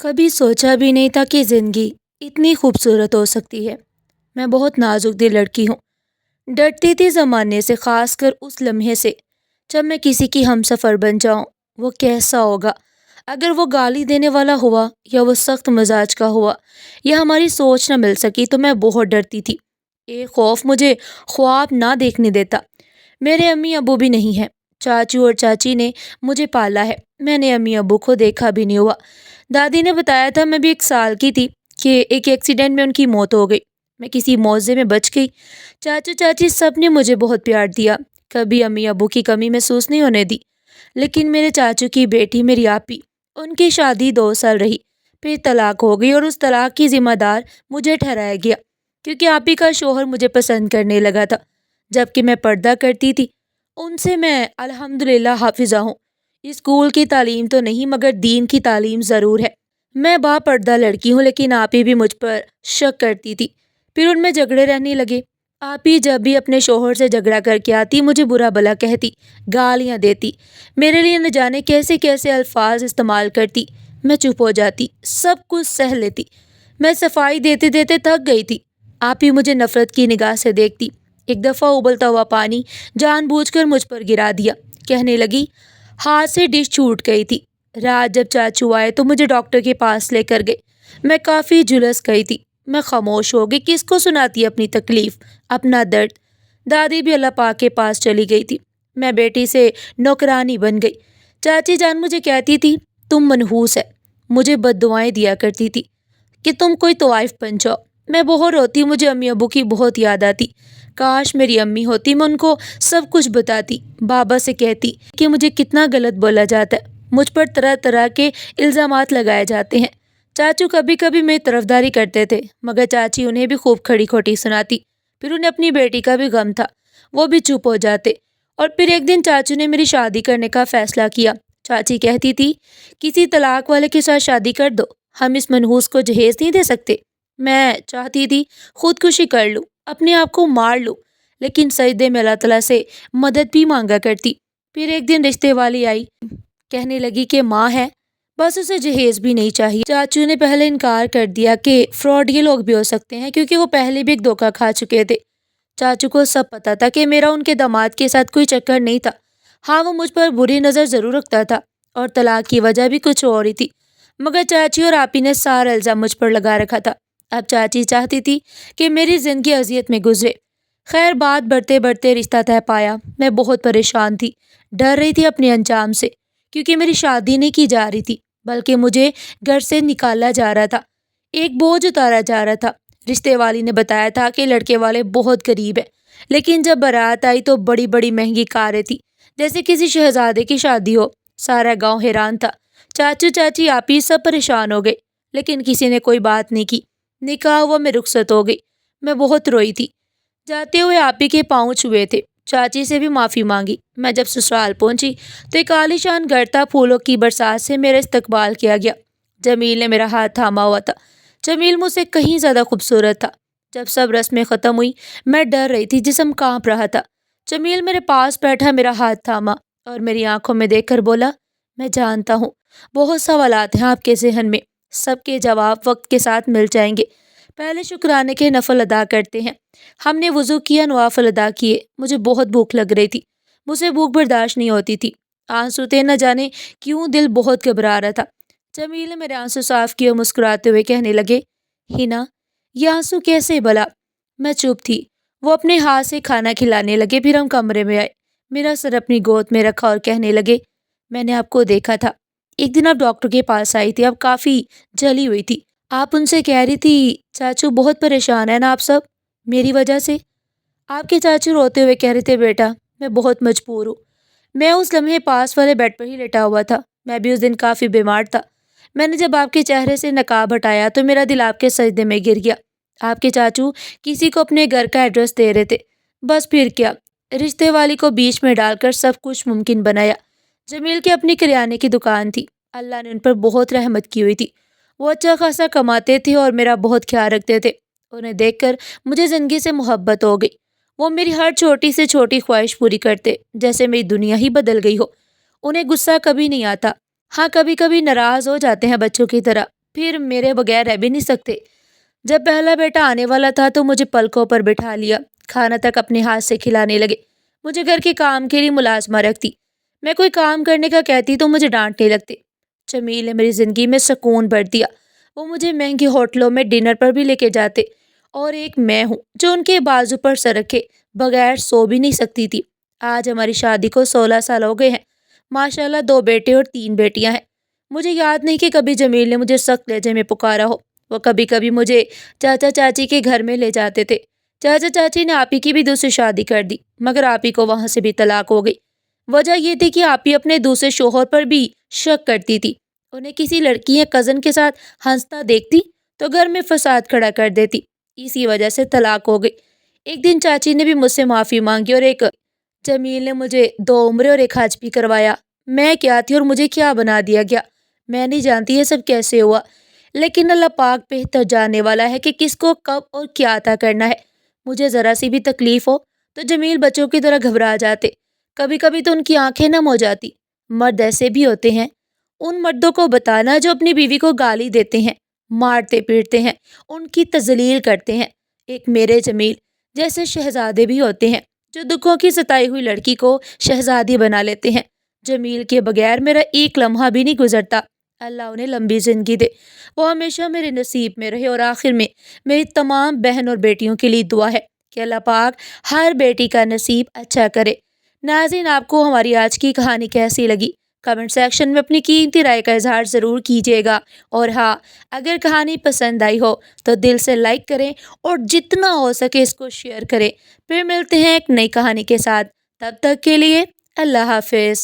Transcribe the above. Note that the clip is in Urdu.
کبھی سوچا بھی نہیں تھا کہ زندگی اتنی خوبصورت ہو سکتی ہے۔ میں بہت نازک دل لڑکی ہوں۔ ڈرتی تھی زمانے سے، خاص کر اس لمحے سے جب میں کسی کی ہم سفر بن جاؤں۔ وہ کیسا ہوگا؟ اگر وہ گالی دینے والا ہوا، یا وہ سخت مزاج کا ہوا، یا ہماری سوچ نہ مل سکی تو میں بہت ڈرتی تھی۔ ایک خوف مجھے خواب نہ دیکھنے دیتا۔ میرے امی ابو بھی نہیں ہیں۔ چاچو اور چاچی نے مجھے پالا ہے۔ میں نے امی ابو کو دیکھا بھی نہیں ہوا۔ دادی نے بتایا تھا میں بھی 1 سال کی تھی کہ ایک ایکسیڈنٹ میں ان کی موت ہو گئی۔ میں کسی معاوضے میں بچ گئی۔ چاچو چاچی سب نے مجھے بہت پیار دیا، کبھی امی ابو کی کمی محسوس نہیں ہونے دی۔ لیکن میرے چاچو کی بیٹی میری آپی، ان کی شادی 2 سال رہی، پھر طلاق ہو گئی اور اس طلاق کی ذمہ دار مجھے ٹھہرایا گیا، کیونکہ آپی کا شوہر مجھے پسند کرنے لگا تھا، جبکہ میں پردہ کرتی تھی۔ ان سے میں الحمدللہ حافظہ ہوں۔ اسکول کی تعلیم تو نہیں، مگر دین کی تعلیم ضرور ہے۔ میں با پردہ لڑکی ہوں، لیکن آپی بھی مجھ پر شک کرتی تھی۔ پھر ان میں جھگڑے رہنے لگے۔ آپی جب بھی اپنے شوہر سے جھگڑا کر کے آتی، مجھے برا بھلا کہتی، گالیاں دیتی، میرے لیے نہ جانے کیسے کیسے الفاظ استعمال کرتی۔ میں چپ ہو جاتی، سب کچھ سہ لیتی۔ میں صفائی دیتے دیتے تھک گئی تھی۔ آپی مجھے نفرت کی نگاہ سے دیکھتی۔ ایک دفعہ ابلتا ہوا پانی جان بوجھ کر مجھ پر گرا دیا، کہنے لگی، ہاتھ سے ڈش چھوٹ گئی تھی۔ رات جب چاچو آئے تو مجھے ڈاکٹر کے پاس لے کر گئے۔ میں کافی جھلس گئی تھی۔ میں خاموش ہو گئی۔ کس کو سناتی اپنی تکلیف، اپنا درد؟ دادی بھی اللہ پاک کے پاس چلی گئی تھی۔ میں بیٹی سے نوکرانی بن گئی۔ چاچی جان مجھے کہتی تھی، تم منحوس ہے۔ مجھے بد دعائیں دیا کرتی تھی کہ تم کوئی طوائف بن جاؤ۔ میں بہت روتی۔ مجھے امی ابو کی بہت یاد آتی۔ کاش میری امی ہوتی، میں ان کو سب کچھ بتاتی، بابا سے کہتی کہ مجھے کتنا غلط بولا جاتا ہے، مجھ پر طرح طرح کے الزامات لگائے جاتے ہیں۔ چاچو کبھی کبھی میری طرفداری کرتے تھے، مگر چاچی انہیں بھی خوب کھڑی کھوٹی سناتی۔ پھر انہیں اپنی بیٹی کا بھی غم تھا، وہ بھی چپ ہو جاتے۔ اور پھر ایک دن چاچو نے میری شادی کرنے کا فیصلہ کیا۔ چاچی کہتی تھی، کسی طلاق والے کے ساتھ شادی کر دو، ہم اس منحوس کو جہیز نہیں دے سکتے۔ میں چاہتی تھی خودکشی کر لوں، اپنے آپ کو مار لوں، لیکن سجدے میں اللہ تعالیٰ سے مدد بھی مانگا کرتی۔ پھر ایک دن رشتے والی آئی، کہنے لگی کہ ماں ہے، بس اسے جہیز بھی نہیں چاہیے۔ چاچو نے پہلے انکار کر دیا کہ فراڈ یہ لوگ بھی ہو سکتے ہیں، کیونکہ وہ پہلے بھی ایک دھوکہ کھا چکے تھے۔ چاچو کو سب پتا تھا کہ میرا ان کے داماد کے ساتھ کوئی چکر نہیں تھا۔ ہاں، وہ مجھ پر بری نظر ضرور رکھتا تھا، اور طلاق کی وجہ بھی کچھ اور ہی تھی، مگر چاچی اور آپی نے سارا الزام مجھ پر لگا رکھا تھا۔ اب چاچی چاہتی تھی کہ میری زندگی اذیت میں گزرے۔ خیر، بات بڑھتے بڑھتے رشتہ طے پایا۔ میں بہت پریشان تھی، ڈر رہی تھی اپنے انجام سے، کیونکہ میری شادی نہیں کی جا رہی تھی، بلکہ مجھے گھر سے نکالا جا رہا تھا، ایک بوجھ اتارا جا رہا تھا۔ رشتے والی نے بتایا تھا کہ لڑکے والے بہت غریب ہیں، لیکن جب بارات آئی تو بڑی بڑی مہنگی کاریں تھی، جیسے کسی شہزادے کی شادی ہو۔ سارا گاؤں حیران تھا۔ چاچو چاچی آپی سب پریشان ہو گئے، لیکن کسی نے کوئی بات نہیں کی۔ نکاح ہوا، میں رخصت ہو گئی۔ میں بہت روئی تھی۔ جاتے ہوئے آپی کے پاؤں چھوئے تھے، چاچی سے بھی معافی مانگی۔ میں جب سسرال پہنچی تو ایک عالیشان گھر تھا، پھولوں کی برسات سے میرا استقبال کیا گیا۔ جمیل نے میرا ہاتھ تھاما ہوا تھا۔ جمیل مجھ سے کہیں زیادہ خوبصورت تھا۔ جب سب رسمیں ختم ہوئی، میں ڈر رہی تھی، جسم کانپ رہا تھا۔ جمیل میرے پاس بیٹھا، میرا ہاتھ تھاما اور میری آنکھوں میں دیکھ کر بولا، میں جانتا ہوں بہت سوالات ہیں آپ کے ذہن میں، سب کے جواب وقت کے ساتھ مل جائیں گے۔ پہلے شکرانے کے نفل ادا کرتے ہیں۔ ہم نے وضو کیا، نوافل ادا کیے۔ مجھے بہت بھوک لگ رہی تھی، مجھ سے بھوک برداشت نہیں ہوتی تھی۔ آنسو تھے، نہ جانے کیوں دل بہت گھبرا رہا تھا۔ جمیل نے میرے آنسو صاف کیے اور مسکراتے ہوئے کہنے لگے، ہنا، یہ آنسو کیسے بھلا؟ میں چپ تھی۔ وہ اپنے ہاتھ سے کھانا کھلانے لگے، پھر ہم کمرے میں آئے۔ میرا سر اپنی گود میں رکھا اور کہنے لگے، میں نے آپ کو دیکھا تھا، ایک دن آپ ڈاکٹر کے پاس آئی تھی، آپ کافی جلی ہوئی تھی۔ آپ ان سے کہہ رہی تھی، چاچو بہت پریشان ہیں نا آپ سب میری وجہ سے۔ آپ کے چاچو روتے ہوئے کہہ رہے تھے، بیٹا میں بہت مجبور ہوں۔ میں اس لمحے پاس والے بیڈ پر ہی لیٹا ہوا تھا۔ میں بھی اس دن کافی بیمار تھا۔ میں نے جب آپ کے چہرے سے نقاب ہٹایا تو میرا دل آپ کے سجدے میں گر گیا۔ آپ کے چاچو کسی کو اپنے گھر کا ایڈریس دے رہے تھے، بس پھر کیا، رشتے والی کو بیچ میں ڈال کر سب کچھ ممکن بنایا۔ جمیل کی اپنی کریانے کی دکان تھی، اللہ نے ان پر بہت رحمت کی ہوئی تھی۔ وہ اچھا خاصا کماتے تھے اور میرا بہت خیال رکھتے تھے۔ انہیں دیکھ کر مجھے زندگی سے محبت ہو گئی۔ وہ میری ہر چھوٹی سے چھوٹی خواہش پوری کرتے، جیسے میری دنیا ہی بدل گئی ہو۔ انہیں غصہ کبھی نہیں آتا۔ ہاں، کبھی کبھی ناراض ہو جاتے ہیں بچوں کی طرح، پھر میرے بغیر رہ بھی نہیں سکتے۔ جب پہلا بیٹا آنے والا تھا تو مجھے پلکوں پر بٹھا لیا، کھانا تک اپنے ہاتھ سے کھلانے لگے، مجھے گھر کے کام کے لیے ملازمہ رکھتی، میں کوئی کام کرنے کا کہتی تو مجھے ڈانٹنے لگتے۔ جمیل نے میری زندگی میں سکون بھر دیا، وہ مجھے مہنگے ہوٹلوں میں ڈنر پر بھی لے کے جاتے، اور ایک میں ہوں جو ان کے بازو پر سر رکھے بغیر سو بھی نہیں سکتی تھی۔ آج ہماری شادی کو 16 سال ہو گئے ہیں، ماشاءاللہ 2 بیٹے اور 3 بیٹیاں ہیں۔ مجھے یاد نہیں کہ کبھی جمیل نے مجھے سخت لہجے میں پکارا ہو۔ وہ کبھی کبھی مجھے چاچا چاچی کے گھر میں لے جاتے تھے۔ چاچا چاچی نے آپی کی بھی دوسری شادی کر دی، مگر آپی کو وہاں سے بھی طلاق ہو گئی۔ وجہ یہ تھی کہ آپی اپنے دوسرے شوہر پر بھی شک کرتی تھی، انہیں کسی لڑکی یا کزن کے ساتھ ہنستا دیکھتی تو گھر میں فساد کھڑا کر دیتی، اسی وجہ سے طلاق ہو گئی۔ ایک دن چاچی نے بھی مجھ سے معافی مانگی اور جمیل نے مجھے 2 عمرے اور ایک حج بھی کروایا۔ میں کیا تھی اور مجھے کیا بنا دیا گیا، میں نہیں جانتی یہ سب کیسے ہوا، لیکن اللہ پاک بہتر جاننے والا ہے کہ کس کو کب اور کیا عطا کرنا ہے۔ مجھے ذرا سی بھی تکلیف ہو تو جمیل بچوں کی طرح گھبرا جاتے، کبھی کبھی تو ان کی آنکھیں نم ہو جاتی۔ مرد ایسے بھی ہوتے ہیں، ان مردوں کو بتانا جو اپنی بیوی کو گالی دیتے ہیں، مارتے پیٹتے ہیں، ان کی تذلیل کرتے ہیں۔ ایک میرے جمیل جیسے شہزادے بھی ہوتے ہیں جو دکھوں کی ستائی ہوئی لڑکی کو شہزادی بنا لیتے ہیں۔ جمیل کے بغیر میرا ایک لمحہ بھی نہیں گزرتا۔ اللہ انہیں لمبی زندگی دے، وہ ہمیشہ میرے نصیب میں رہے۔ اور آخر میں میری تمام بہن اور بیٹیوں کے لیے دعا ہے کہ اللہ پاک ہر بیٹی کا نصیب اچھا کرے۔ ناظرین، آپ کو ہماری آج کی کہانی کیسی لگی؟ کمنٹ سیکشن میں اپنی قیمتی رائے کا اظہار ضرور کیجیے گا، اور ہاں، اگر کہانی پسند آئی ہو تو دل سے لائک کریں اور جتنا ہو سکے اس کو شیئر کریں۔ پھر ملتے ہیں ایک نئی کہانی کے ساتھ، تب تک کے لیے اللہ حافظ۔